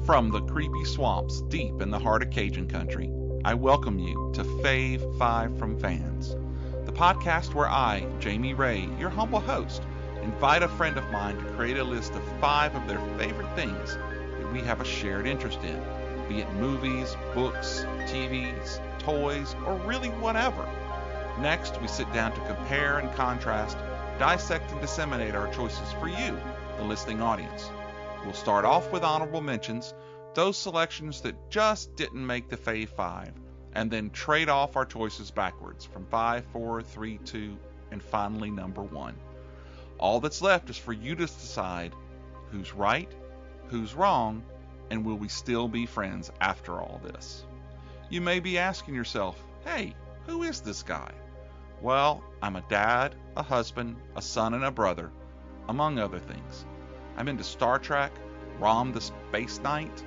From the creepy swamps deep in the heart of Cajun country, I welcome you to Fave Five From Fans, the podcast where I, Jamie Ray, your humble host, invite a friend of mine to create a list of 5 of their favorite things that we have a shared interest in, be it movies, books, TVs, toys, or really whatever. Next, we sit down to compare and contrast, dissect and disseminate our choices for you, the listening audience. We'll start off with honorable mentions, those selections that just didn't make the Fave 5, and then trade off our choices backwards from 5, 4, 3, 2, and finally number 1. All that's left is for you to decide who's right, who's wrong, and will we still be friends after all this? You may be asking yourself, hey, who is this guy? Well, I'm a dad, a husband, a son, and a brother, among other things. I'm into Star Trek, Rom the Space Knight,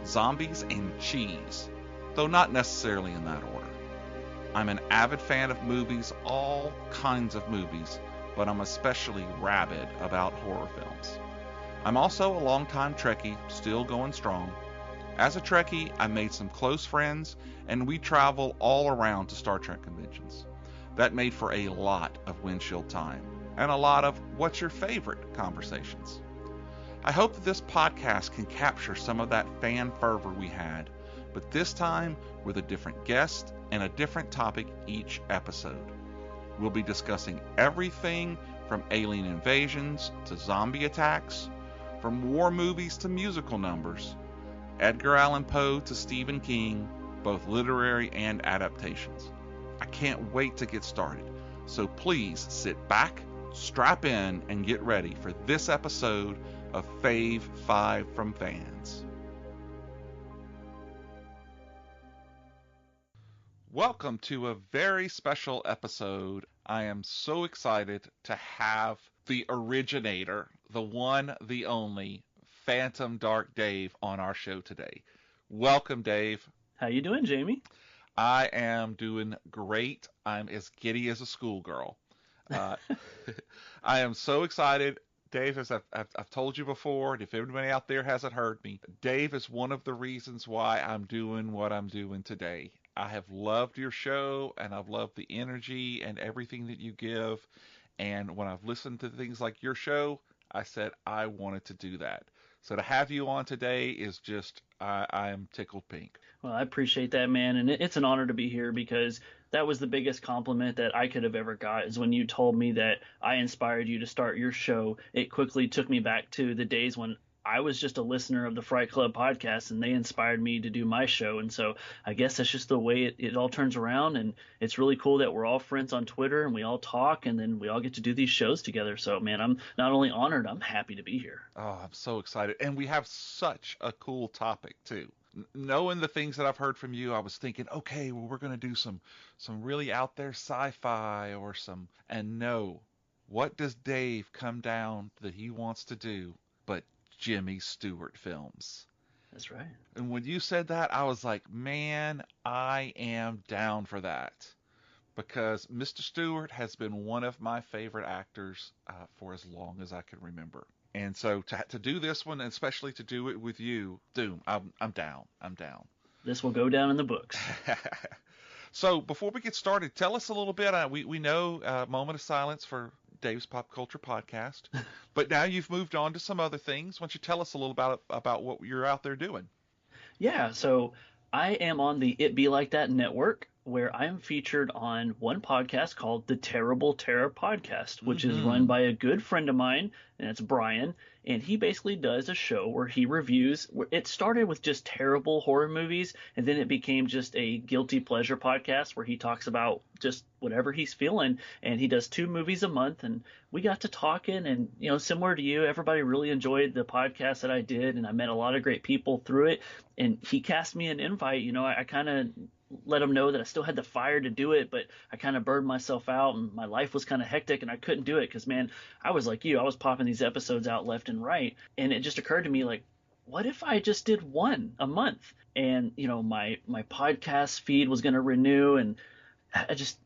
zombies, and cheese, though not necessarily in that order. I'm an avid fan of movies, all kinds of movies, but I'm especially rabid about horror films. I'm also a longtime Trekkie, still going strong. As a Trekkie, I made some close friends, and we travel all around to Star Trek conventions. That made for a lot of windshield time, and a lot of what's your favorite conversations. I hope that this podcast can capture some of that fan fervor we had, but this time with a different guest and a different topic each episode. We'll be discussing everything from alien invasions to zombie attacks, from war movies to musical numbers, Edgar Allan Poe to Stephen King, both literary and adaptations. I can't wait to get started, so please sit back, strap in, and get ready for this episode of Fave 5 From Fans. Welcome to a very special episode. I am so excited to have the originator, the one, the only, Phantom Dark Dave on our show today. Welcome, Dave. How you doing, Jamie? I am doing great. I'm as giddy as a schoolgirl. I am so excited. Dave, as I've told you before, and if everybody out there hasn't heard me, Dave is one of the reasons why I'm doing what I'm doing today. I have loved your show, and I've loved the energy and everything that you give. And when I've listened to things like your show, I said I wanted to do that. So to have you on today is just, I am tickled pink. Well, I appreciate that, man, and it's an honor to be here because that was the biggest compliment that I could have ever got is when you told me that I inspired you to start your show. It quickly took me back to the days when I was just a listener of the Fright Club podcast, and they inspired me to do my show. And so I guess that's just the way it all turns around, and it's really cool that we're all friends on Twitter, and we all talk, and then we all get to do these shows together. So, man, I'm not only honored, I'm happy to be here. Oh, I'm so excited. And we have such a cool topic, too. Knowing the things that I've heard from you, I was thinking, okay, well, we're going to do some really out there sci-fi or some, and no, what does Dave come down that he wants to do but Jimmy Stewart films? That's right. And when you said that, I was like, man, I am down for that. Because Mr. Stewart has been one of my favorite actors for as long as I can remember. And so to do this one, and especially to do it with you, Doom, I'm down. I'm down. This will go down in the books. So before we get started, tell us a little bit. We know Moment of Silence for Dave's Pop Culture Podcast, but now you've moved on to some other things. Why don't you tell us a little about what you're out there doing? Yeah, so I am on the It Be Like That network, where I am featured on one podcast called the Terrible Terror Podcast, which is run by a good friend of mine, and it's Brian, and he basically does a show where he reviews. It started with just terrible horror movies, and then it became just a guilty pleasure podcast where he talks about just whatever he's feeling, and he does 2 movies a month, and we got to talking, and, you know, similar to you, everybody really enjoyed the podcast that I did, and I met a lot of great people through it, and he cast me an invite. You know, I kind of let him know that I still had the fire to do it, but I kind of burned myself out and my life was kind of hectic and I couldn't do it because, man, I was like you. I was popping these episodes out left and right. And it just occurred to me, like, what if I just did one a month? And, you know, my podcast feed was going to renew, and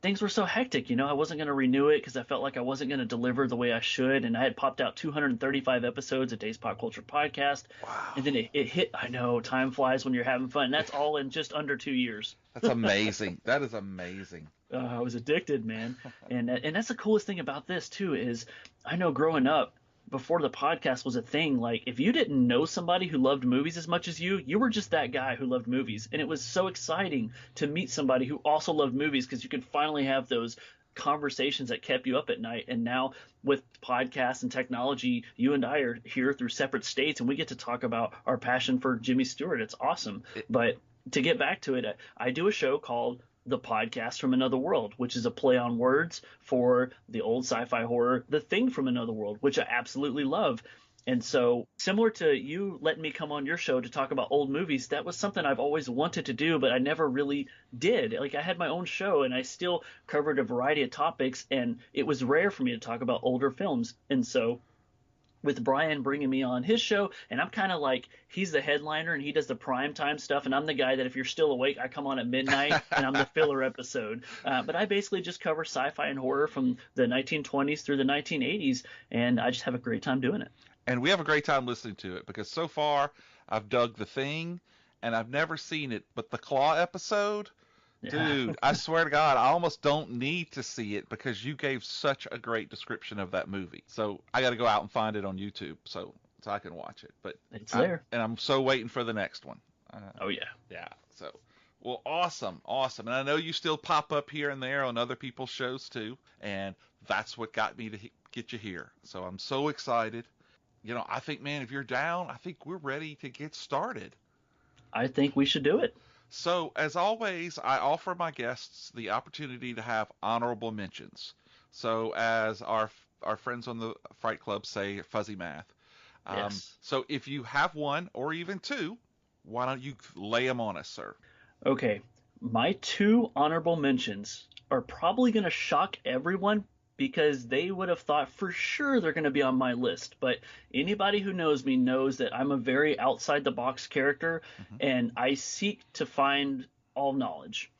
things were so hectic, I wasn't going to renew it because I felt like I wasn't going to deliver the way I should. And I had popped out 235 episodes of Days Pop Culture Podcast. Wow. And then it hit. I know, time flies when you're having fun. And that's all in just under 2 years. That's amazing. That is amazing. I was addicted, man. And that's the coolest thing about this too is I know growing up, before the podcast was a thing, like if you didn't know somebody who loved movies as much as you were just that guy who loved movies. And it was so exciting to meet somebody who also loved movies because you could finally have those conversations that kept you up at night. And now with podcasts and technology, you and I are here through separate states and we get to talk about our passion for Jimmy Stewart. It's awesome. But to get back to it, I do a show called The Podcast from Another World, which is a play on words for the old sci-fi horror, The Thing from Another World, which I absolutely love. And so similar to you letting me come on your show to talk about old movies, that was something I've always wanted to do, but I never really did. Like I had my own show and I still covered a variety of topics, and it was rare for me to talk about older films. And so with Brian bringing me on his show, and I'm kind of like, he's the headliner and he does the prime time stuff, and I'm the guy that if you're still awake, I come on at midnight and I'm the filler episode. But I basically just cover sci-fi and horror from the 1920s through the 1980s, and I just have a great time doing it. And we have a great time listening to it because so far I've dug The Thing and I've never seen it, but the Claw episode, dude, I swear to God, I almost don't need to see it because you gave such a great description of that movie. So I got to go out and find it on YouTube so I can watch it. But it's there. And I'm so waiting for the next one. Oh, yeah. Yeah. So, well, awesome. And I know you still pop up here and there on other people's shows too. And that's what got me to get you here. So I'm so excited. I think, man, if you're down, I think we're ready to get started. I think we should do it. So, as always, I offer my guests the opportunity to have honorable mentions. So, as our friends on the Fright Club say, fuzzy math. Yes. So, if you have one or even two, why don't you lay them on us, sir? Okay. My two honorable mentions are probably going to shock everyone because they would have thought for sure they're going to be on my list. But anybody who knows me knows that I'm a very outside the box character, and I seek to find all knowledge.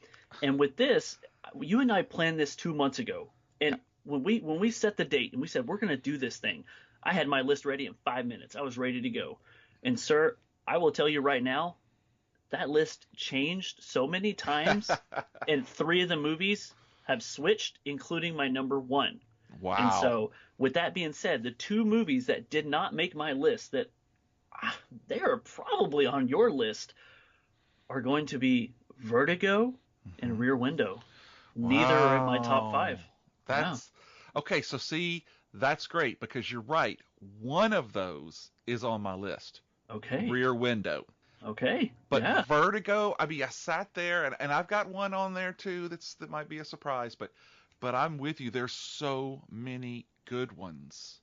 And with this, you and I planned this 2 months ago. And when we set the date and we said we're going to do this thing, I had my list ready in 5 minutes. I was ready to go. And sir, I will tell you right now, that list changed so many times, and 3 of the movies have switched, including my number 1. Wow. And so with that being said, the 2 movies that did not make my list that they are probably on your list are going to be Vertigo and Rear Window. Neither are in my top 5. That's okay. So see, that's great because you're right. One of those is on my list. Okay. Rear Window. Okay. But Vertigo, I mean, I sat there and I've got one on there too that might be a surprise, but I'm with you. There's so many good ones.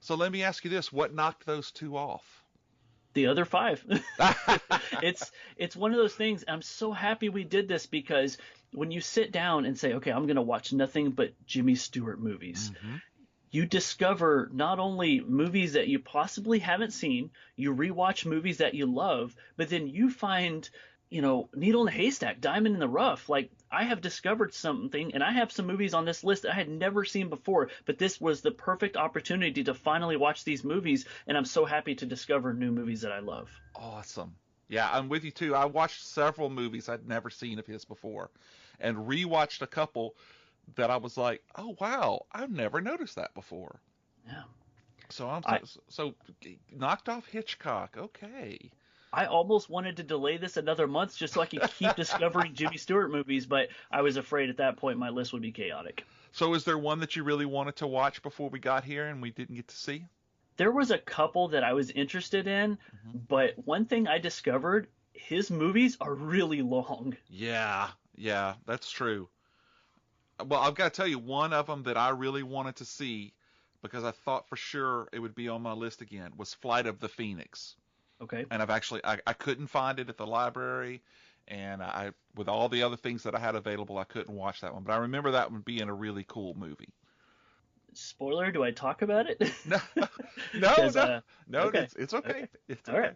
So let me ask you this: what knocked those 2 off? The other 5. It's one of those things. I'm so happy we did this because when you sit down and say, okay, I'm going to watch nothing but Jimmy Stewart movies, you discover not only movies that you possibly haven't seen, you rewatch movies that you love, but then you find, needle in the haystack, diamond in the rough. Like, I have discovered something, and I have some movies on this list that I had never seen before, but this was the perfect opportunity to finally watch these movies, and I'm so happy to discover new movies that I love. Awesome. Yeah, I'm with you too. I watched several movies I'd never seen of his before, and rewatched a couple that I was like, oh wow, I've never noticed that before. Yeah. So so knocked off Hitchcock. Okay. I almost wanted to delay this another month just so I could keep discovering Jimmy Stewart movies, but I was afraid at that point my list would be chaotic. So is there one that you really wanted to watch before we got here and we didn't get to see? There was a couple that I was interested in, but one thing I discovered, his movies are really long. Yeah, that's true. Well, I've got to tell you, one of them that I really wanted to see because I thought for sure it would be on my list again was Flight of the Phoenix. Okay. And I couldn't find it at the library, and with all the other things that I had available, I couldn't watch that one. But I remember that one being a really cool movie. Spoiler, do I talk about it? No, okay. it's okay. It's All okay.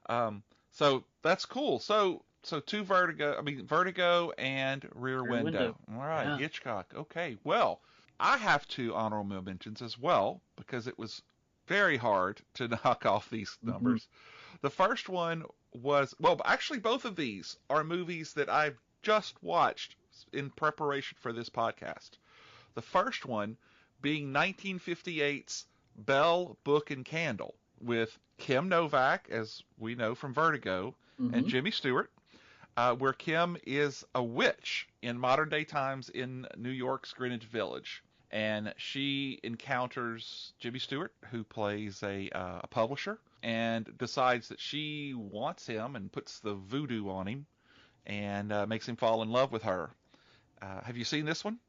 right. So that's cool. So So two Vertigo and Rear Window. All right, Yeah. Hitchcock. Okay, well, I have two honorable mentions as well because it was very hard to knock off these Hmm. numbers. The first one was, well, actually, both of these are movies that I've just watched in preparation for this podcast. The first one being 1958's Bell, Book, and Candle with Kim Novak, as we know from Vertigo, and Hmm. Jimmy Stewart, where Kim is a witch in modern day times in New York's Greenwich Village. And she encounters Jimmy Stewart, who plays a publisher, and decides that she wants him and puts the voodoo on him and makes him fall in love with her. Have you seen this one?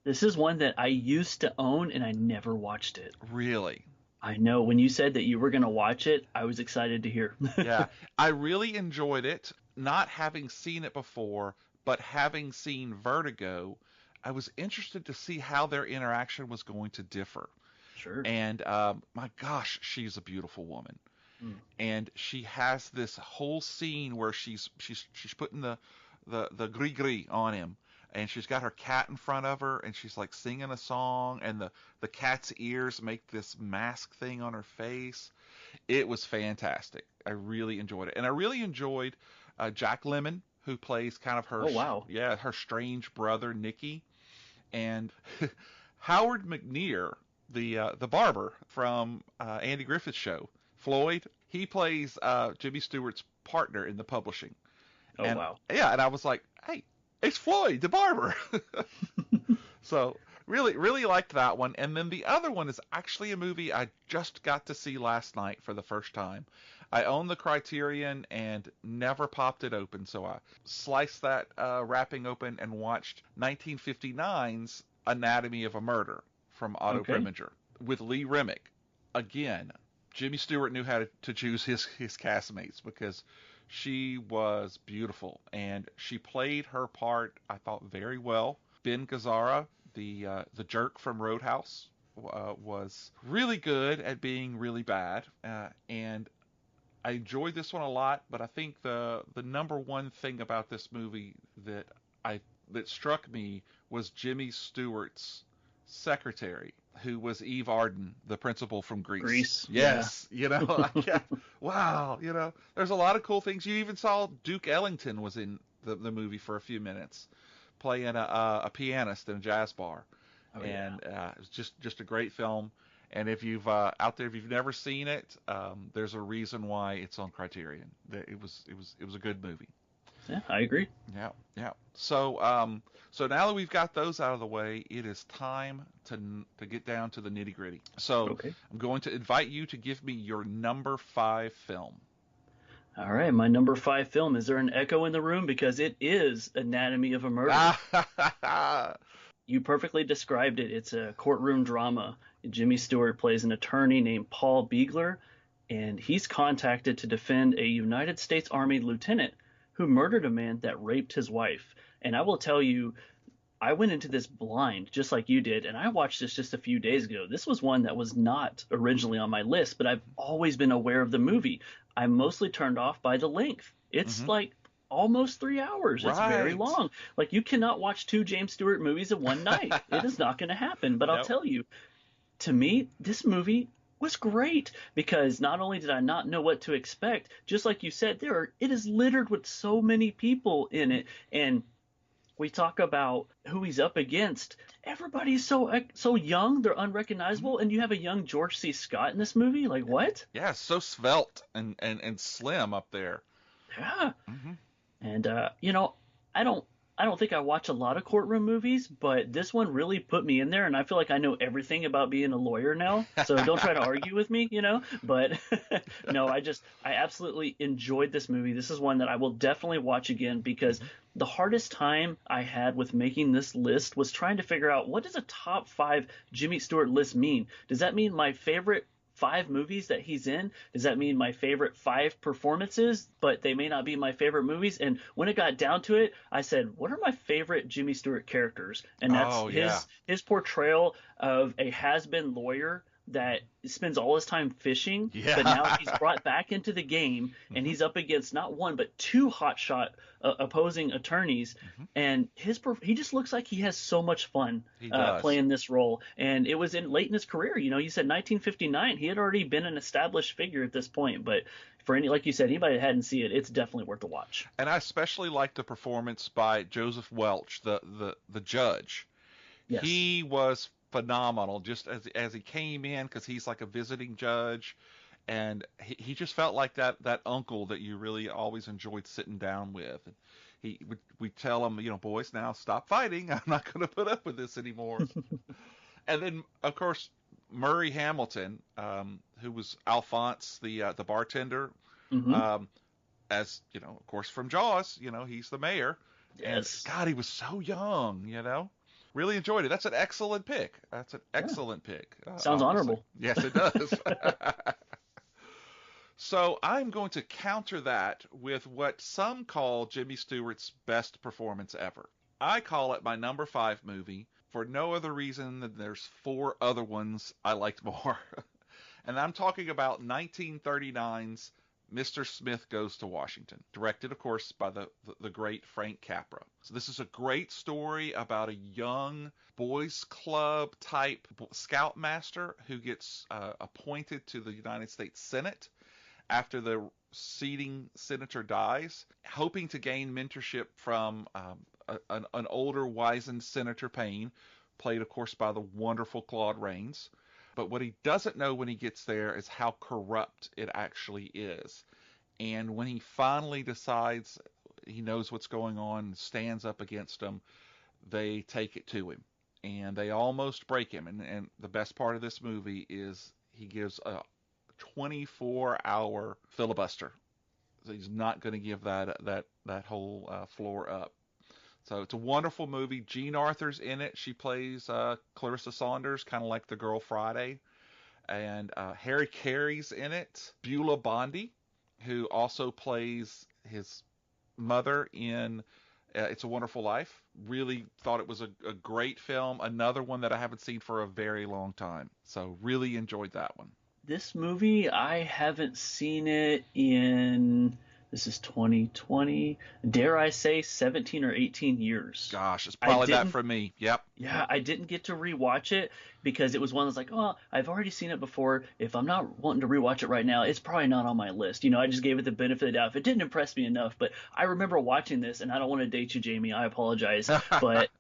This is one that I used to own and I never watched it. Really? I know when you said that you were going to watch it, I was excited to hear. Yeah, I really enjoyed it, not having seen it before, but having seen Vertigo. I was interested to see how their interaction was going to differ. Sure. And my gosh, she's a beautiful woman. Mm. And she has this whole scene where she's putting the gris gris on him, and she's got her cat in front of her, and she's like singing a song, and the cat's ears make this mask thing on her face. It was fantastic. I really enjoyed it, and I really enjoyed Jack Lemmon, who plays kind of her Oh, wow. her strange brother Nicky, and Howard McNear, the barber from Andy Griffith's show, Floyd. He plays Jimmy Stewart's partner in the publishing. Oh, And wow. yeah, and I was like, hey, it's Floyd, the barber. So really, really liked that one. And then the other one is actually a movie I just got to see last night for the first time. I own the Criterion and never popped it open, so I sliced that wrapping open and watched 1959's Anatomy of a Murder from Otto Okay. Preminger with Lee Remick. Again, Jimmy Stewart knew how to choose his castmates because she was beautiful and she played her part, I thought, very well. Ben Gazzara, the jerk from Roadhouse, was really good at being really bad, and I enjoyed this one a lot. But I think the number one thing about this movie I that struck me was Jimmy Stewart's secretary, who was Eve Arden, the principal from Grease. Grease. Yes, wow, there's a lot of cool things. You even saw Duke Ellington was in the movie for a few minutes, playing a pianist in a jazz bar, Oh, and it's just a great film. And if you've out there, if you've never seen it, there's a reason why it's on Criterion. It was a good movie. Yeah, I agree. Yeah, yeah. So so now that we've got those out of the way, it is time to get down to the nitty gritty. So Okay. I'm going to invite you to give me your number 5 film. All right, my number 5 film. Is there an echo in the room? Because it is Anatomy of a Murder. You perfectly described it. It's a courtroom drama. Jimmy Stewart plays an attorney named Paul Beegler, and he's contacted to defend a United States Army lieutenant who murdered a man that raped his wife. And I will tell you, I went into this blind, just like you did, and I watched this just a few days ago. This was one that was not originally on my list, but I've always been aware of the movie. I'm mostly turned off by the length. It's like almost 3 hours. It's very Right. long. Like, you cannot watch 2 James Stewart movies in one night. It is not going to happen. But I'll Nope. tell you, to me, this movie was great because not only did I not know what to expect, just like you said, it is littered with so many people in it, and we talk about who he's up against. Everybody's so young, they're unrecognizable, and you have a young George C. Scott in this movie. Like, what? Yeah, so svelte and slim up there. Yeah. Mhm. And I don't think I watch a lot of courtroom movies, but this one really put me in there, and I feel like I know everything about being a lawyer now. So don't try to argue with me, But no, I absolutely enjoyed this movie. This is one that I will definitely watch again because the hardest time I had with making this list was trying to figure out, what does a top 5 Jimmy Stewart list mean? Does that mean my favorite 5 movies that he's in? Does that mean my favorite 5 performances, but they may not be my favorite movies? And when it got down to it, I said, what are my favorite Jimmy Stewart characters? And that's his portrayal of a has-been lawyer that spends all his time fishing, Yeah. but now he's brought back into the game, and he's up against not one but two hotshot opposing attorneys, and he just looks like he has so much fun playing this role. And it was late in his career. You said 1959. He had already been an established figure at this point, but for like you said, anybody that hadn't seen it, it's definitely worth a watch. And I especially like the performance by Joseph Welch, the judge. Yes. He was phenomenal just as he came in, because he's like a visiting judge, and he just felt like that uncle that you really always enjoyed sitting down with. And we tell him, boys, now stop fighting. I'm not going to put up with this anymore. And then, of course, Murray Hamilton, who was Alphonse, the bartender, as of course, from Jaws, he's the mayor. Yes. And God, he was so young, Really enjoyed it. That's an excellent pick. Pick. Sounds honorable. Yes, it does. So I'm going to counter that with what some call Jimmy Stewart's best performance ever. I call it my number 5 movie for no other reason than there's 4 other ones I liked more. And I'm talking about 1939's Mr. Smith Goes to Washington, directed, of course, by the great Frank Capra. So this is a great story about a young boys club type scoutmaster who gets appointed to the United States Senate after the seating senator dies, hoping to gain mentorship from an older, wizened Senator Payne, played, of course, by the wonderful Claude Rains. But what he doesn't know when he gets there is how corrupt it actually is. And when he finally decides he knows what's going on and stands up against them, they take it to him. And they almost break him. And the best part of this movie is he gives a 24-hour filibuster. So he's not going to give that whole floor up. So it's a wonderful movie. Jean Arthur's in it. She plays Clarissa Saunders, kind of like the girl Friday. And Harry Carey's in it. Beulah Bondi, who also plays his mother in It's a Wonderful Life. Really thought it was a great film. Another one that I haven't seen for a very long time. So really enjoyed that one. This movie, I haven't seen it in... This is 2020. Dare I say 17 or 18 years. Gosh, it's probably that for me. Yep. Yeah, I didn't get to rewatch it because it was one that's like, oh, I've already seen it before. If I'm not wanting to rewatch it right now, it's probably not on my list. I just gave it the benefit of the doubt. If it didn't impress me enough, but I remember watching this, and I don't want to date you, Jamie. I apologize, but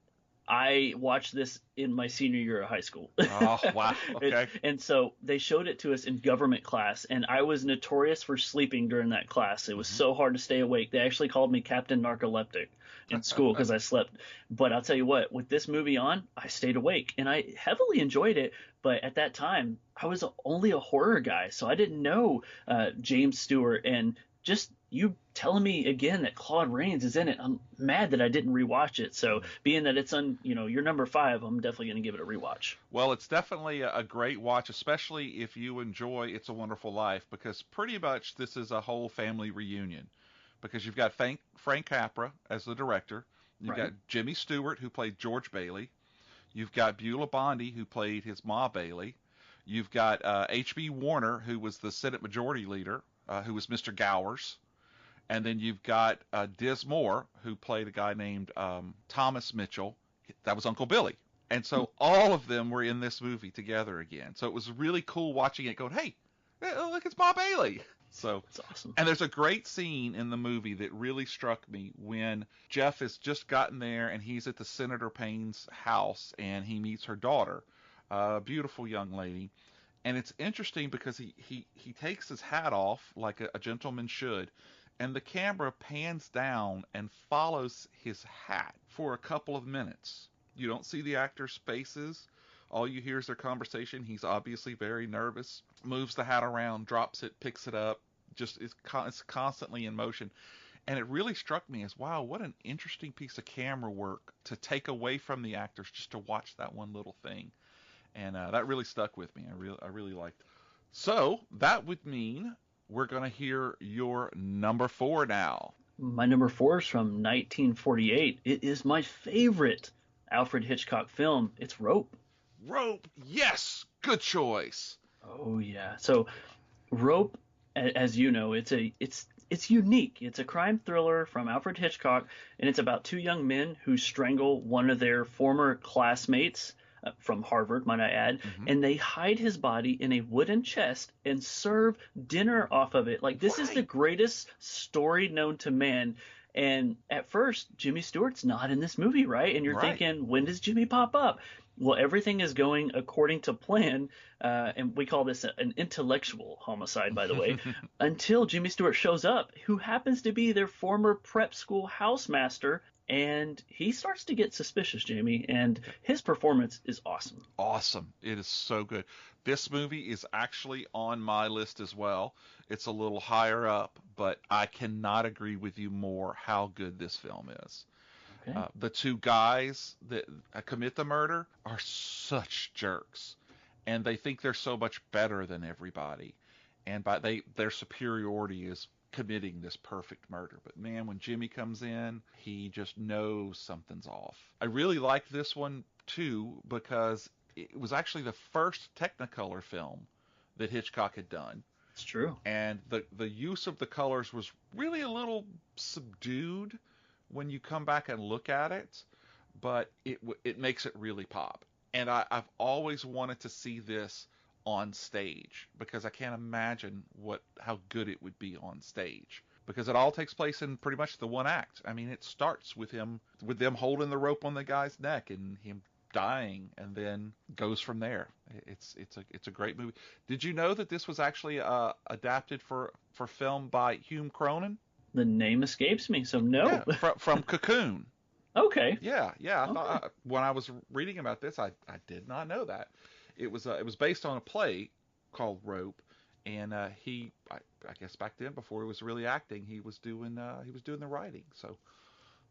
I watched this in my senior year of high school. Oh, wow. Okay. And so they showed it to us in government class, and I was notorious for sleeping during that class. It was so hard to stay awake. They actually called me Captain Narcoleptic in school because I slept. But I'll tell you what, with this movie on, I stayed awake, and I heavily enjoyed it. But at that time, I was only a horror guy, so I didn't know James Stewart. And just you telling me again that Claude Rains is in it, I'm mad that I didn't rewatch it. So being that it's on, your number 5, I'm definitely going to give it a rewatch. Well, it's definitely a great watch, especially if you enjoy It's a Wonderful Life, because pretty much this is a whole family reunion. Because you've got Frank Capra as the director. You've got Jimmy Stewart, who played George Bailey. You've got Beulah Bondi, who played his Ma Bailey. You've got H.B. Warner, who was the Senate Majority Leader, who was Mr. Gowers. And then you've got Diz Moore, who played a guy named Thomas Mitchell. That was Uncle Billy. And so all of them were in this movie together again. So it was really cool watching it going, hey, look, it's Ma Bailey. So that's awesome. And there's a great scene in the movie that really struck me when Jeff has just gotten there and he's at the Senator Payne's house and he meets her daughter, a beautiful young lady. And it's interesting because he takes his hat off like a gentleman should, and the camera pans down and follows his hat for a couple of minutes. You don't see the actors' faces. All you hear is their conversation. He's obviously very nervous, moves the hat around, drops it, picks it up, just is constantly in motion. And it really struck me as, wow, what an interesting piece of camera work to take away from the actors just to watch that one little thing. And that really stuck with me. I really liked it. So that would mean we're going to hear your number 4 now. My number 4 is from 1948. It is my favorite Alfred Hitchcock film. It's Rope. Rope, yes, good choice. Oh yeah. So Rope, as you know, it's unique. It's a crime thriller from Alfred Hitchcock, and it's about two young men who strangle one of their former classmates from Harvard, might I add, Hmm. and they hide his body in a wooden chest and serve dinner off of it. Like this is the Right, greatest story known to man. And at first, Jimmy Stewart's not in this movie, right? And you're right. thinking, when does Jimmy pop up? Well, everything is going according to plan, and we call this an intellectual homicide, by the way, until Jimmy Stewart shows up, who happens to be their former prep school housemaster, and he starts to get suspicious, Jamie, and his performance is awesome. Awesome. It is so good. This movie is actually on my list as well. It's a little higher up, but I cannot agree with you more how good this film is. Okay. The two guys that commit the murder are such jerks, and they think they're so much better than everybody, and their superiority is committing this perfect murder. But man, when Jimmy comes in, he just knows something's off. I really liked this one too because it was actually the first Technicolor film that Hitchcock had done, It's true. and the use of the colors was really a little subdued when you come back and look at it, but it makes it really pop. And I've always wanted to see this on stage because I can't imagine how good it would be on stage. Because it all takes place in pretty much the one act. I mean, it starts with them holding the rope on the guy's neck and him dying, and then goes from there. It's a great movie. Did you know that this was actually adapted for film by Hume Cronin? The name escapes me, so Yeah, no. from Cocoon. Okay. Yeah, yeah. I Okay. thought when I was reading about this, I did not know that. It was based on a play called Rope, and I guess back then before he was really acting, he was doing the writing. So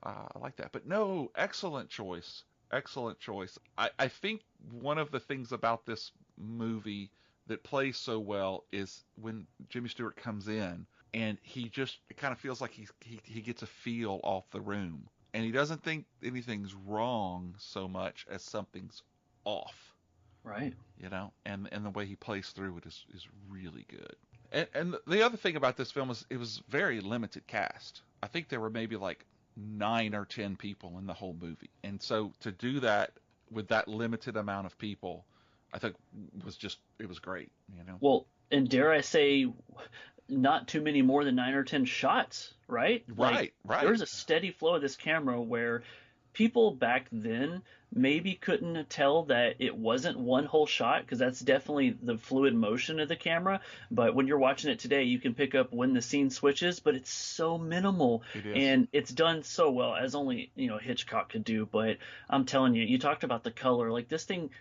I like that. But no, excellent choice, excellent choice. I think one of the things about this movie that plays so well is when Jimmy Stewart comes in and it kind of feels like he gets a feel off the room, and he doesn't think anything's wrong so much as something's off, Right. and the way he plays through it is really good. And the other thing about this film is it was very limited cast. I think there were maybe like 9 or 10 people in the whole movie, and so to do that with that limited amount of people, I think it was great. Well, and dare I say, not too many more than 9 or 10 shots, right? Like Right, right. there's a steady flow of this camera where people back then maybe couldn't tell that it wasn't one whole shot because that's definitely the fluid motion of the camera. But when you're watching it today, you can pick up when the scene switches, but it's so minimal It is. and it's done so well as only, Hitchcock could do. But I'm telling you, you talked about the color, like this thing,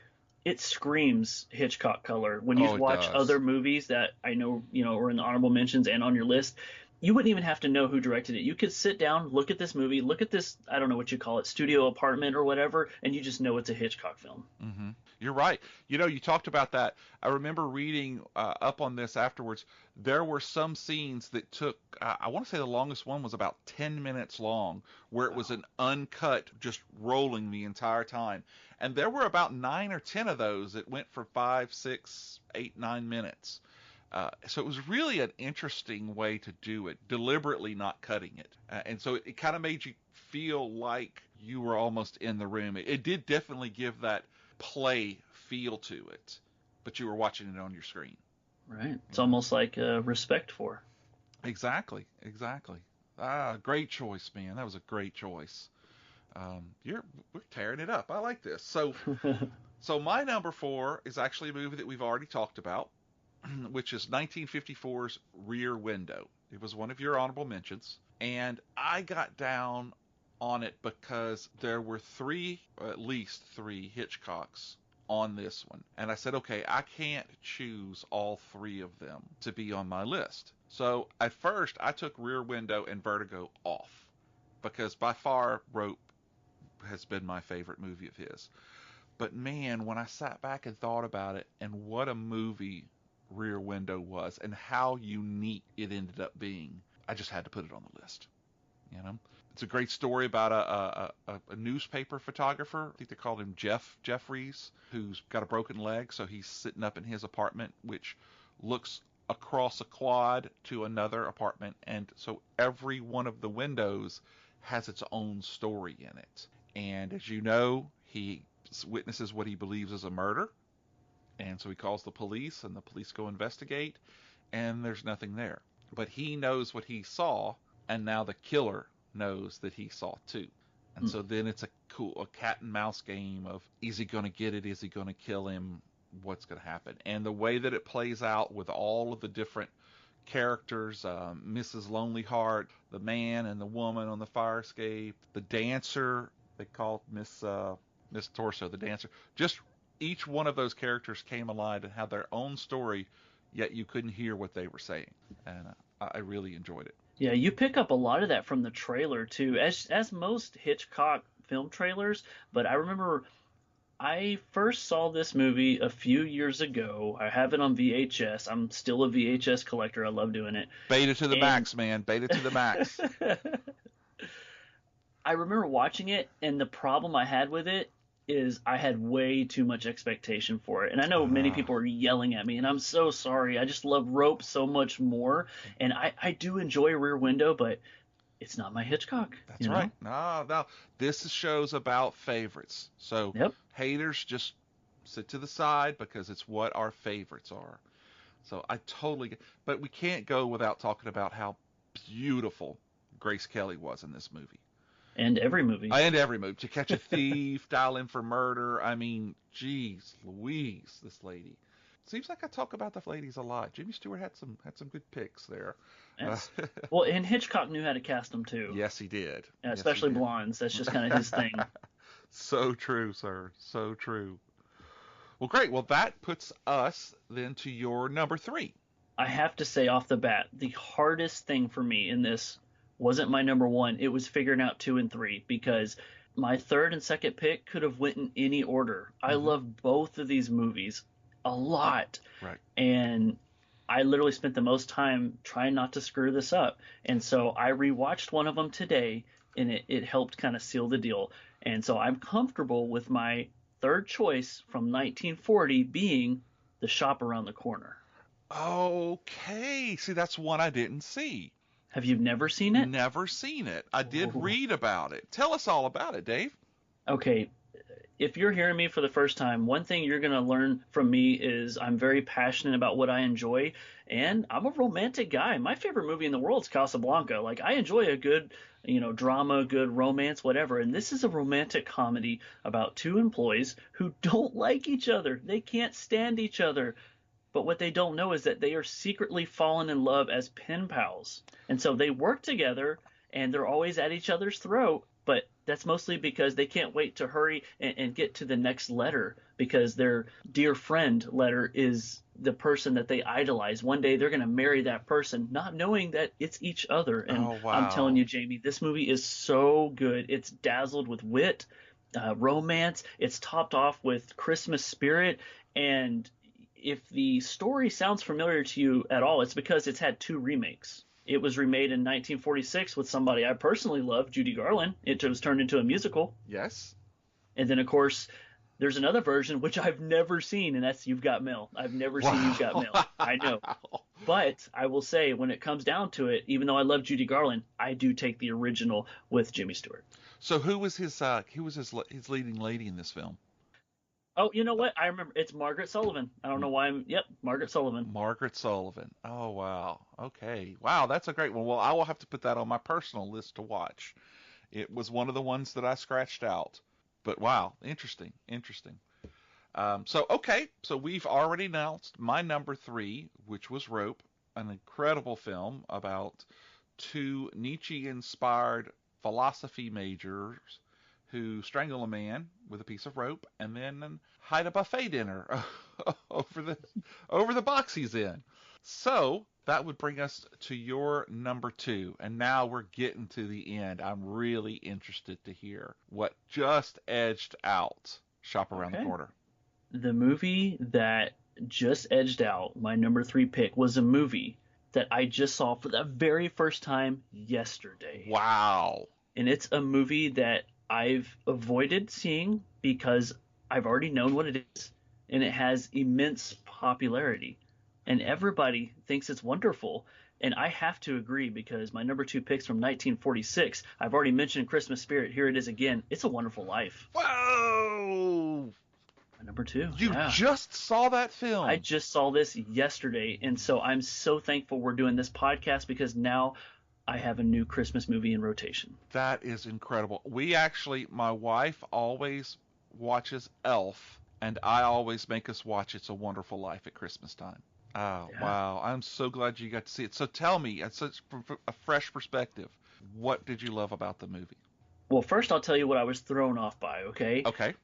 it screams Hitchcock color. When you Oh, it watch does. other movies that I know, are in the honorable mentions and on your list, you wouldn't even have to know who directed it. You could sit down, look at this movie, look at this, I don't know what you call it, studio apartment or whatever, and you just know it's a Hitchcock film. Hmm. You're right. You talked about that. I remember reading up on this afterwards. There were some scenes that took, I want to say the longest one was about 10 minutes long, where it was Wow. an uncut, just rolling the entire time. And there were about 9 or 10 of those that went for 5, 6, 8, 9 minutes. So it was really an interesting way to do it, deliberately not cutting it. And so it kind of made you feel like you were almost in the room. It did definitely give that play feel to it, but you were watching it on your screen. Right. It's You know? almost like respect for. Exactly, exactly. Great choice, man. That was a great choice. We're tearing it up. I like this. So my number four is actually a movie that we've already talked about, which is 1954's Rear Window. It was one of your honorable mentions, and I got down on it because there were at least three Hitchcocks on this one. And I said, okay, I can't choose all three of them to be on my list. So at first, I took Rear Window and Vertigo off because by far Rope has been my favorite movie of his. But man, when I sat back and thought about it, and what a movie Rear Window was, and how unique it ended up being, I just had to put it on the list. You know, it's a great story about a newspaper photographer. I think they called him Jeffries, who's got a broken leg, so he's sitting up in his apartment, which looks across a quad to another apartment, and so every one of the windows has its own story in it. And as you know, he witnesses what he believes is a murder, and so he calls the police, and the police go investigate, and there's nothing there. But he knows what he saw, and now the killer knows that he saw too. And so then it's a cat and mouse game of, is he going to get it? Is he going to kill him? What's going to happen? And the way that it plays out with all of the different characters, Mrs. Lonely Heart, the man and the woman on the fire escape, the dancer, they called Miss Torso, the dancer. Just each one of those characters came alive and had their own story, yet you couldn't hear what they were saying. And I really enjoyed it. Yeah, you pick up a lot of that from the trailer too, as most Hitchcock film trailers. But I remember I first saw this movie a few years ago. I have it on VHS. I'm still a VHS collector. I love doing it. Beta to the max, man. Beta to the max. I remember watching it, and the problem I had with it is I had way too much expectation for it. And I know many people are yelling at me, and I'm so sorry. I just love Rope so much more. And I do enjoy Rear Window, but it's not my Hitchcock. That's right. No. This is shows about favorites. So haters, just sit to the side because it's what our favorites are. So I totally get, but we can't go without talking about how beautiful Grace Kelly was in this movie. And every movie. To Catch a Thief, Dial in for Murder. I mean, geez, Louise, this lady. Seems like I talk about the ladies a lot. Jimmy Stewart had some good picks there. Yes. Well, and Hitchcock knew how to cast them too. Yes, he did. Especially blondes. That's just kind of his thing. So true, sir. So true. Well, great. Well, that puts us then to your number 3. I have to say off the bat, the hardest thing for me in this wasn't my number 1. It was figuring out 2 and 3, because my third and second pick could have went in any order. I love both of these movies a lot. Right. And I literally spent the most time trying not to screw this up. And so I rewatched one of them today, and it helped kind of seal the deal. And so I'm comfortable with my third choice from 1940 being The Shop Around the Corner. Okay. See, that's one I didn't see. Have you never seen it? Never seen it. I did read about it. Tell us all about it, Dave. Okay. If you're hearing me for the first time, one thing you're going to learn from me is I'm very passionate about what I enjoy, and I'm a romantic guy. My favorite movie in the world is Casablanca. Like, I enjoy a good, drama, good romance, whatever. And this is a romantic comedy about 2 employees who don't like each other. They can't stand each other. But what they don't know is that they are secretly falling in love as pen pals. And so they work together, and they're always at each other's throat. But that's mostly because they can't wait to hurry and get to the next letter, because their dear friend letter is the person that they idolize. One day they're going to marry that person, not knowing that it's each other. And I'm telling you, Jamie, this movie is so good. It's dazzled with wit, romance. It's topped off with Christmas spirit. And if the story sounds familiar to you at all, it's because it's had 2 remakes. It was remade in 1946 with somebody I personally love, Judy Garland. It was turned into a musical. Yes. And then, of course, there's another version, which I've never seen, and that's You've Got Mail. I've never seen You've Got Mail. I know. But I will say, when it comes down to it, even though I love Judy Garland, I do take the original with Jimmy Stewart. So who was his leading lady in this film? Oh, you know what? I remember. It's Margaret Sullivan. I don't know why. Margaret Sullivan. Margaret Sullivan. Oh, wow. Okay. Wow, that's a great one. Well, I will have to put that on my personal list to watch. It was one of the ones that I scratched out. But wow, interesting. So we've already announced my number 3, which was Rope, an incredible film about 2 Nietzsche-inspired philosophy majors who strangle a man with a piece of rope and then hide a buffet dinner over the box he's in. So that would bring us to your number 2. And now we're getting to the end. I'm really interested to hear what just edged out Shop Around the Corner. The movie that just edged out my number 3 pick was a movie that I just saw for the very first time yesterday. Wow. And it's a movie that I've avoided seeing because I've already known what it is, and it has immense popularity, and everybody thinks it's wonderful. And I have to agree because my number 2 pick's from 1946. I've already mentioned Christmas Spirit. Here it is again. It's a Wonderful Life. Whoa! My number 2. You yeah. just saw that film. I just saw this yesterday, and so I'm so thankful we're doing this podcast because now I have a new Christmas movie in rotation. That is incredible. My wife always watches Elf, and I always make us watch It's a Wonderful Life at Christmas time. Oh, Yeah. wow. I'm so glad you got to see it. So tell me, at such a fresh perspective, what did you love about the movie? Well, first I'll tell you what I was thrown off by, okay? Okay.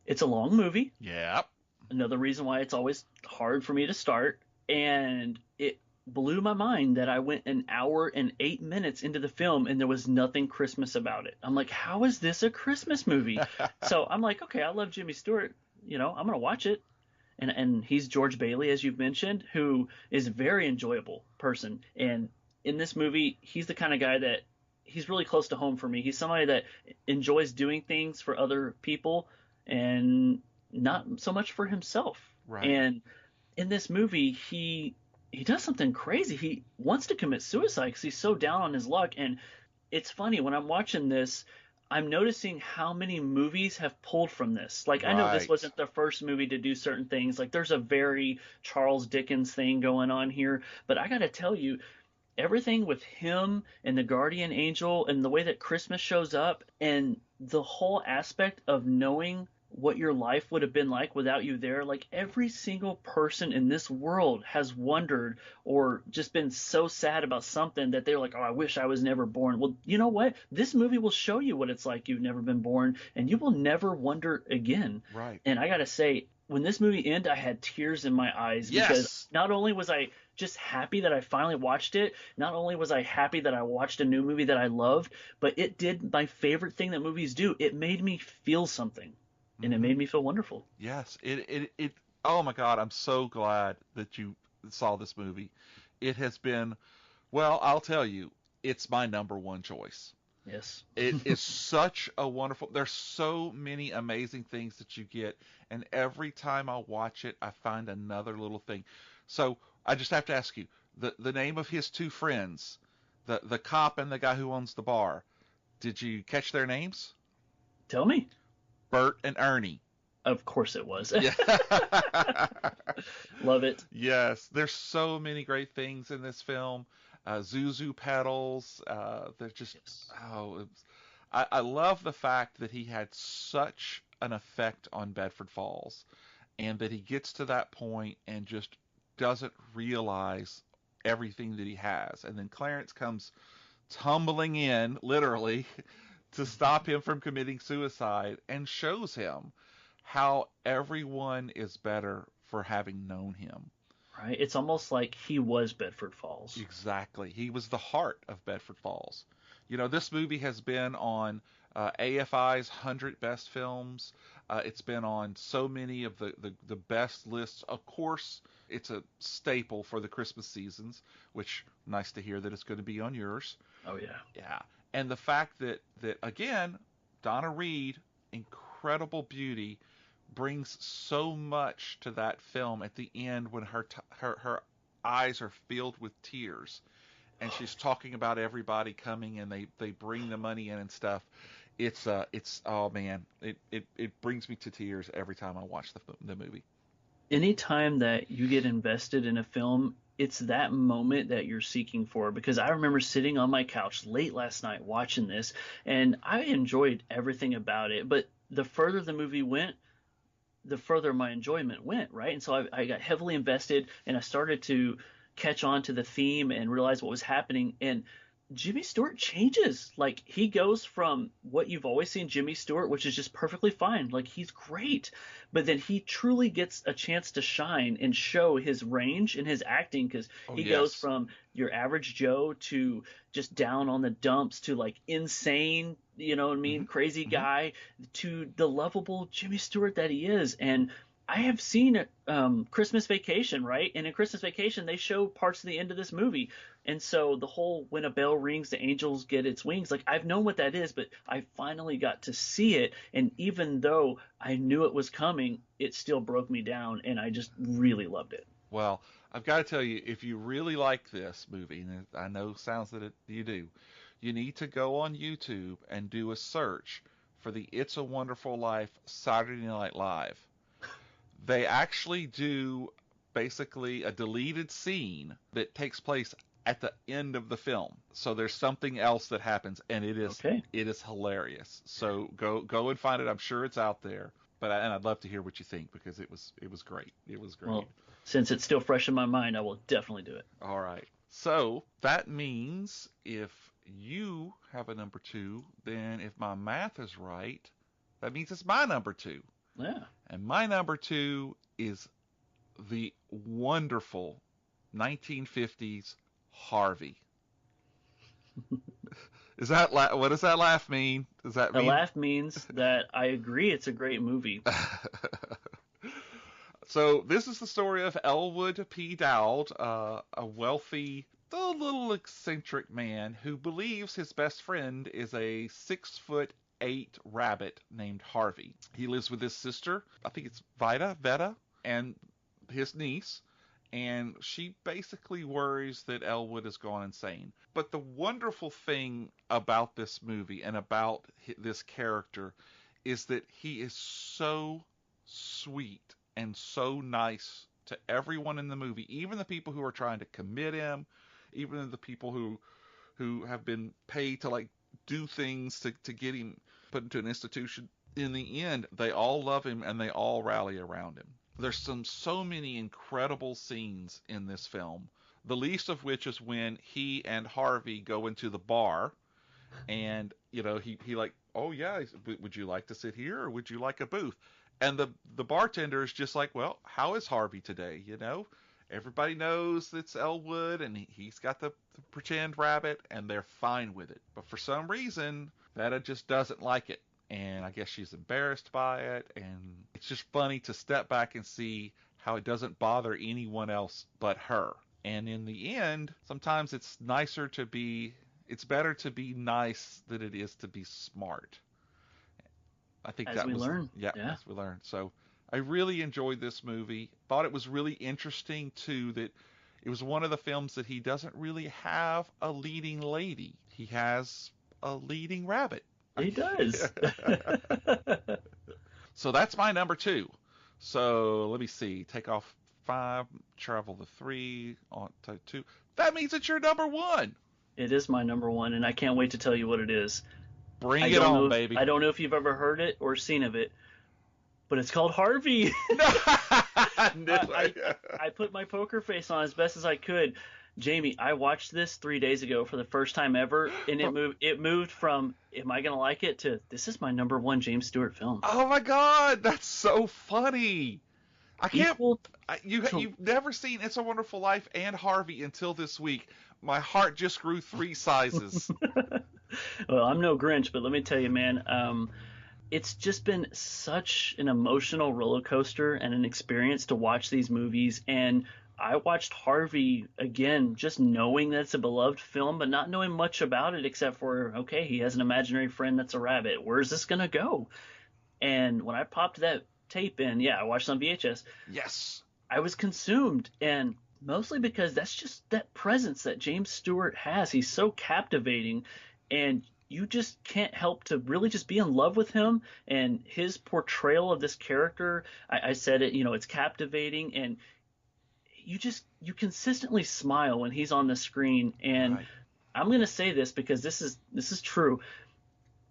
It's a long movie. Yep. Another reason why it's always hard for me to start. And it blew my mind that I went an hour and 8 minutes into the film and there was nothing Christmas about it. I'm like, how is this a Christmas movie? So I'm like, okay, I love Jimmy Stewart. I'm going to watch it. And he's George Bailey, as you've mentioned, who is a very enjoyable person. And in this movie, he's the kind of guy that he's really close to home for me. He's somebody that enjoys doing things for other people and not so much for himself. Right. And in this movie, he does something crazy. He wants to commit suicide because he's so down on his luck. And it's funny, when I'm watching this, I'm noticing how many movies have pulled from this. Like, I know this Right. wasn't the first movie to do certain things. Like, there's a very Charles Dickens thing going on here. But I got to tell you, everything with him and the guardian angel and the way that Christmas shows up and the whole aspect of knowing what your life would have been like without you there. Like, every single person in this world has wondered or just been so sad about something that they're like, oh, I wish I was never born. Well, you know what? This movie will show you what it's like you've never been born, and you will never wonder again. Right. And I got to say, when this movie ended, I had tears in my eyes Yes. because not only was I just happy that I finally watched it, not only was I happy that I watched a new movie that I loved, but it did my favorite thing that movies do. It made me feel something. And it made me feel wonderful. Yes. It oh my God, I'm so glad that you saw this movie. It has been, well, I'll tell you, it's my number 1 choice. Yes. It is such a wonderful, there's so many amazing things that you get, and every time I watch it, I find another little thing. So I just have to ask you, the name of his 2 friends, the cop and the guy who owns the bar, did you catch their names? Tell me. Bert and Ernie. Of course it was. Yeah. Love it. Yes, there's so many great things in this film. Zuzu pedals. They're just, Yes. I love the fact that he had such an effect on Bedford Falls, and that he gets to that point and just doesn't realize everything that he has. And then Clarence comes tumbling in, literally, to stop him from committing suicide, and shows him how everyone is better for having known him. Right? It's almost like he was Bedford Falls. Exactly. He was the heart of Bedford Falls. This movie has been on AFI's 100 Best Films. It's been on so many of the best lists. Of course, it's a staple for the Christmas seasons, which, nice to hear that it's going to be on yours. Oh, yeah. Yeah. And the fact that again, Donna Reed, incredible beauty, brings so much to that film at the end when her eyes are filled with tears, and she's talking about everybody coming and they bring the money in and stuff. It's oh man, it brings me to tears every time I watch the movie. Anytime that you get invested in a film, it's that moment that you're seeking for, because I remember sitting on my couch late last night watching this, and I enjoyed everything about it, but the further the movie went, the further my enjoyment went, right? And so I got heavily invested, and I started to catch on to the theme and realize what was happening. And Jimmy Stewart changes. Like, he goes from what you've always seen Jimmy Stewart, which is just perfectly fine. Like, he's great. But then he truly gets a chance to shine and show his range in his acting, because he goes from your average Joe to just down on the dumps to, like, insane, you know what I mean, crazy guy, to the lovable Jimmy Stewart that he is. And I have seen Christmas Vacation, right? And in Christmas Vacation, they show parts of the end of this movie. And so the whole when a bell rings, the angels get its wings. Like, I've known what that is, but I finally got to see it. And even though I knew it was coming, it still broke me down, and I just really loved it. Well, I've got to tell you, if you really like this movie, and I know it sounds that you do, you need to go on YouTube and do a search for the It's a Wonderful Life Saturday Night Live. They actually do basically a deleted scene that takes place at the end of the film. So there's something else that happens, and it is hilarious. So go and find it. I'm sure it's out there. And I'd love to hear what you think, because it was great. It was great. Well, since it's still fresh in my mind, I will definitely do it. All right. So that means if you have a number 2, then if my math is right, that means it's my number 2. Yeah. And my number 2 is the wonderful 1950s Harvey. What does that laugh mean? Does that mean? The laugh means that I agree it's a great movie. So this is the story of Elwood P. Dowd, a wealthy, a little eccentric man who believes his best friend is a 6'8" rabbit named Harvey. He lives with his sister, I think it's Veta, and his niece, and she basically worries that Elwood has gone insane. But the wonderful thing about this movie and about this character is that he is so sweet and so nice to everyone in the movie, even the people who are trying to commit him, even the people who have been paid to like do things to get him put into an institution. In the end, they all love him and they all rally around him. There's so many incredible scenes in this film, the least of which is when he and Harvey go into the bar, and he like, oh yeah, would you like to sit here or would you like a booth? And the bartender is just like, well, how is Harvey today? Everybody knows it's Elwood, and he's got the pretend rabbit, and they're fine with it. But for some reason, Veta just doesn't like it. And I guess she's embarrassed by it, and it's just funny to step back and see how it doesn't bother anyone else but her. And in the end, sometimes it's better to be nice than it is to be smart. I think as we learn. Yeah, as we learn. So I really enjoyed this movie. Thought it was really interesting too that it was one of the films that he doesn't really have a leading lady. He has a leading rabbit. He does. So that's my number 2. So let me see. Take off 5, travel the 3, on to 2. That means it's your number 1. It is my number 1, and I can't wait to tell you what it is. Bring it on, baby. I don't know if you've ever heard it or seen of it, but it's called Harvey. I put my poker face on as best as I could. Jamie, I watched this 3 days ago for the first time ever, and it moved from am I gonna like it to this is my number 1 James Stewart film. Oh my God, that's so funny! I can't. You've never seen It's a Wonderful Life and Harvey until this week. My heart just grew 3 sizes. Well, I'm no Grinch, but let me tell you, man, it's just been such an emotional roller coaster and an experience to watch these movies. And I watched Harvey again, just knowing that it's a beloved film, but not knowing much about it except for, okay, he has an imaginary friend that's a rabbit. Where's this going to go? And when I popped that tape in, I watched it on VHS. Yes. I was consumed, and mostly because that's just that presence that James Stewart has. He's so captivating, and you just can't help to really just be in love with him and his portrayal of this character. I said it, it's captivating, and you consistently smile when he's on the screen. And right. I'm going to say this because this is true.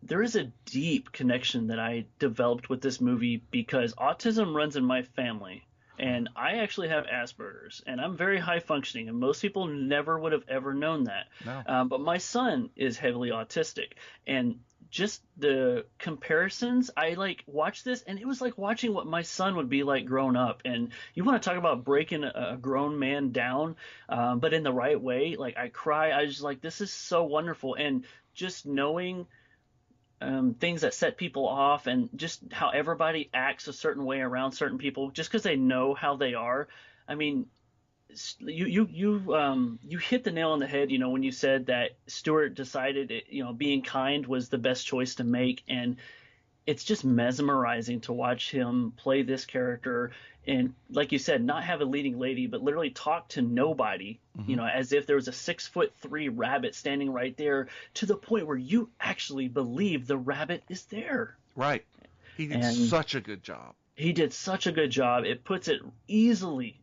There is a deep connection that I developed with this movie because autism runs in my family. And I actually have Asperger's, and I'm very high functioning, and most people never would have ever known that. No. But my son is heavily autistic, and just the comparisons, I watched this, and it was like watching what my son would be like grown up. And you want to talk about breaking a grown man down, but in the right way. I cry. I was just like, this is so wonderful. And just knowing things that set people off, and just how everybody acts a certain way around certain people just because they know how they are. I mean, you hit the nail on the head, when you said that Stewart decided being kind was the best choice to make, and it's just mesmerizing to watch him play this character and, like you said, not have a leading lady, but literally talk to nobody, as if there was a 6'3" rabbit standing right there, to the point where you actually believe the rabbit is there. Right. He did such a good job. He did such a good job. It puts it easily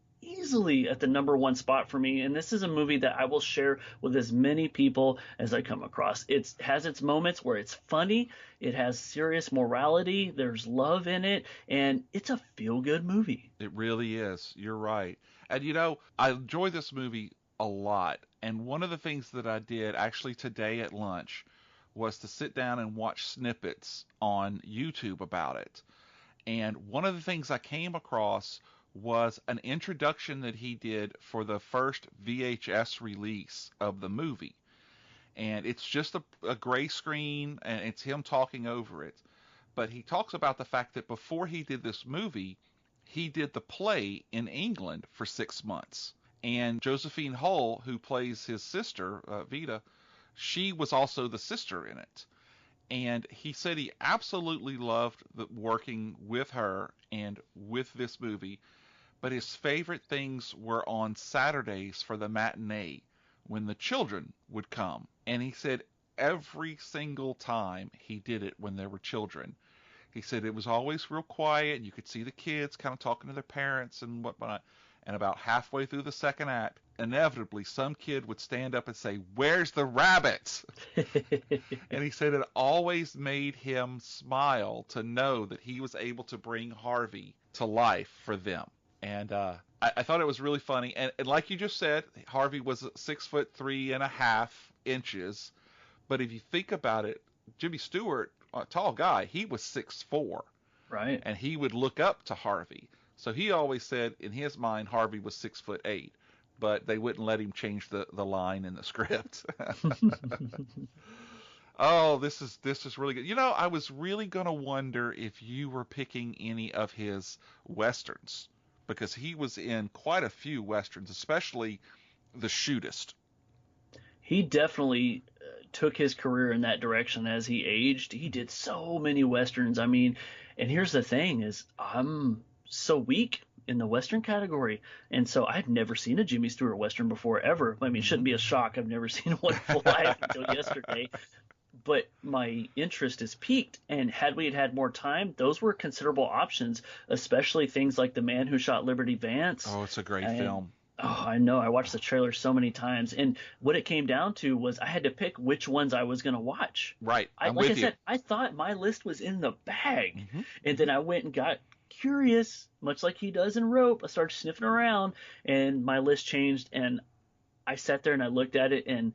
at the number one spot for me. And this is a movie that I will share with as many people as I come across. It has its moments where it's funny. It has serious morality. There's love in it. And it's a feel-good movie. It really is. You're right. And, I enjoy this movie a lot. And one of the things that I did actually today at lunch was to sit down and watch snippets on YouTube about it. And one of the things I came across was an introduction that he did for the first VHS release of the movie. And it's just a gray screen, and it's him talking over it. But he talks about the fact that before he did this movie, he did the play in England for 6 months. And Josephine Hull, who plays his sister, Vita, she was also the sister in it. And he said he absolutely loved working with her and with this movie. But his favorite things were on Saturdays for the matinee when the children would come. And he said every single time he did it when there were children, he said it was always real quiet, and you could see the kids kind of talking to their parents and whatnot. And about halfway through the second act, inevitably some kid would stand up and say, "Where's the rabbit?" And he said it always made him smile to know that he was able to bring Harvey to life for them. And I thought it was really funny. And like you just said, Harvey was 6'3.5" But if you think about it, Jimmy Stewart, a tall guy, he was 6'4". Right. And he would look up to Harvey. So he always said in his mind Harvey was 6'8", but they wouldn't let him change the line in the script. Oh, this is really good. I was really gonna wonder if you were picking any of his westerns, because he was in quite a few westerns, especially The Shootist. He definitely took his career in that direction as he aged. He did so many westerns. I mean, and here's the thing is, I'm so weak in the western category, and so I'd never seen a Jimmy Stewart western before, ever. I mean, it shouldn't be a shock. I've never seen one live until yesterday. But my interest is piqued, and had we had more time, those were considerable options, especially things like The Man Who Shot Liberty Vance. Oh, it's a great film. Oh, I know. I watched the trailer so many times, and what it came down to was I had to pick which ones I was going to watch. Right. Like I said, I thought my list was in the bag, and then I went and got curious, much like he does in Rope. I started sniffing around, and my list changed, and I sat there and I looked at it, and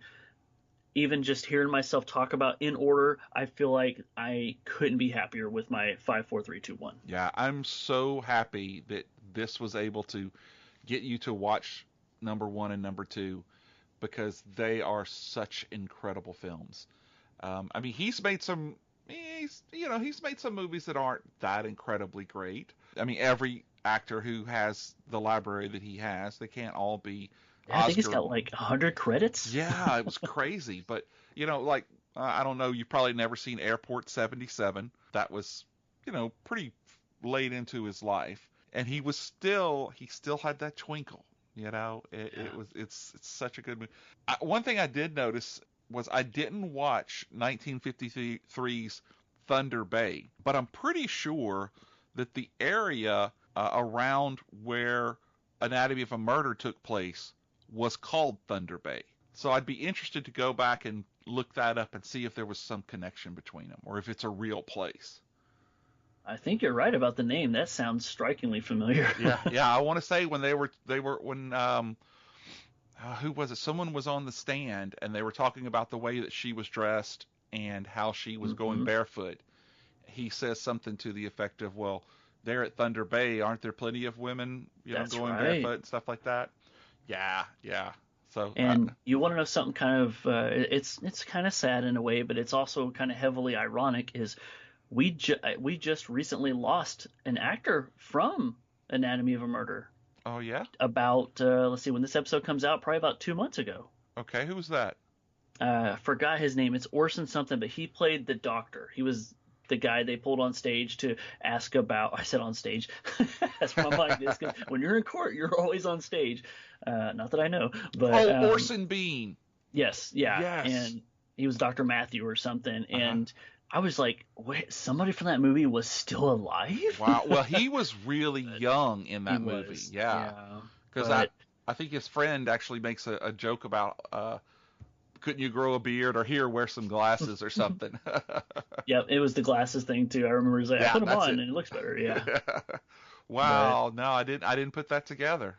even just hearing myself talk about in order, I feel like I couldn't be happier with my 5, 4, 3, 2, 1. Yeah, I'm so happy that this was able to get you to watch number 1 and number 2, because they are such incredible films. I mean, he's made some movies that aren't that incredibly great. I mean, every actor who has the library that he has, they can't all be I think he's got like 100 credits. Yeah, it was crazy. But, I don't know, you've probably never seen Airport 77. That was, pretty late into his life. And he still had that twinkle, It's such a good movie. One thing I did notice was I didn't watch 1953's Thunder Bay, but I'm pretty sure that the area around where Anatomy of a Murder took place was called Thunder Bay. So I'd be interested to go back and look that up and see if there was some connection between them, or if it's a real place. I think you're right about the name. That sounds strikingly familiar. Yeah. I want to say when who was it? Someone was on the stand and they were talking about the way that she was dressed and how she was going barefoot. He says something to the effect of, "Well, there at Thunder Bay, aren't there plenty of women, going barefoot and stuff like that?" Yeah. So, And you want to know something kind of it's kind of sad in a way, but it's also kind of heavily ironic. Is we just recently lost an actor from Anatomy of a Murder. oh yeah, About let's see, when this episode comes out, probably about 2 months ago. okay, who was that? Forgot his name. It's Orson something, but he played the doctor. He was the guy they pulled on stage to ask about. I said on stage. That's what my mind is. 'Cause when you're in court, you're always on stage. Not that I know, but Orson Bean. yes, yeah, Yes. and he was Dr. Matthew or something, Uh-huh. and I was like, wait, somebody from that movie was still alive? Wow. Well, he was really young in that He movie. was, Yeah. Because But I think his friend actually makes a joke about couldn't you grow a beard or here wear some glasses or something. yeah, it was the glasses thing too. I remember saying, Yeah, I put them that's on it. and it looks better. Yeah. Wow. No, I didn't put that together.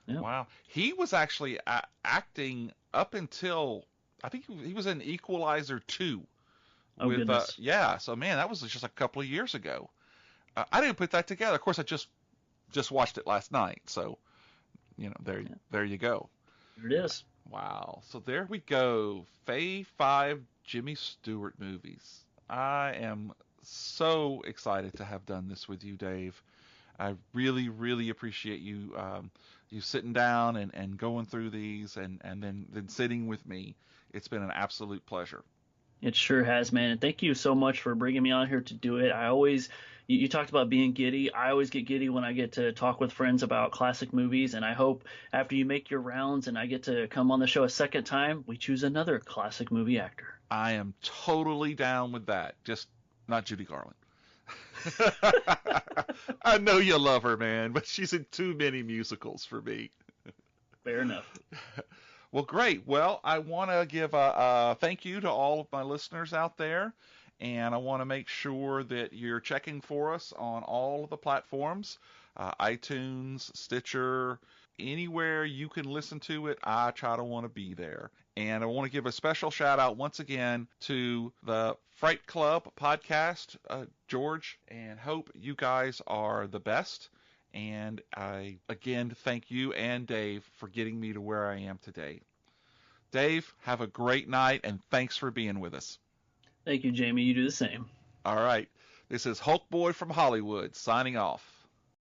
Yeah. Wow. He was actually acting up until I think he was in Equalizer 2 Oh, with goodness. yeah. So man, that was just a couple of years ago. I didn't put that together. Of course, I just watched it last night. So, there you go. There it is. Wow. So there we go. Fave 5 Jimmy Stewart movies. I am so excited to have done this with you, Dave. I really, really appreciate you you sitting down and going through these and then sitting with me. It's been an absolute pleasure. It sure has, man. And thank you so much for bringing me on here to do it. You talked about being giddy. I always get giddy when I get to talk with friends about classic movies. And I hope after you make your rounds and I get to come on the show a second time, we choose another classic movie actor. I am totally down with that. Just not Judy Garland. I know you love her, man, but she's in too many musicals for me. Fair enough. Well, great. Well, I want to give a thank you to all of my listeners out there, and I want to make sure that you're checking for us on all of the platforms, iTunes, Stitcher, anywhere you can listen to it. I try to want to be there. And I want to give a special shout out once again to the Fright Club podcast, George and Hope. You guys are the best. And I, again, thank you and Dave for getting me to where I am today. Dave, have a great night, and thanks for being with us. Thank you, Jamie. You do the same. All right. This is Hulk Boy from Hollywood signing off.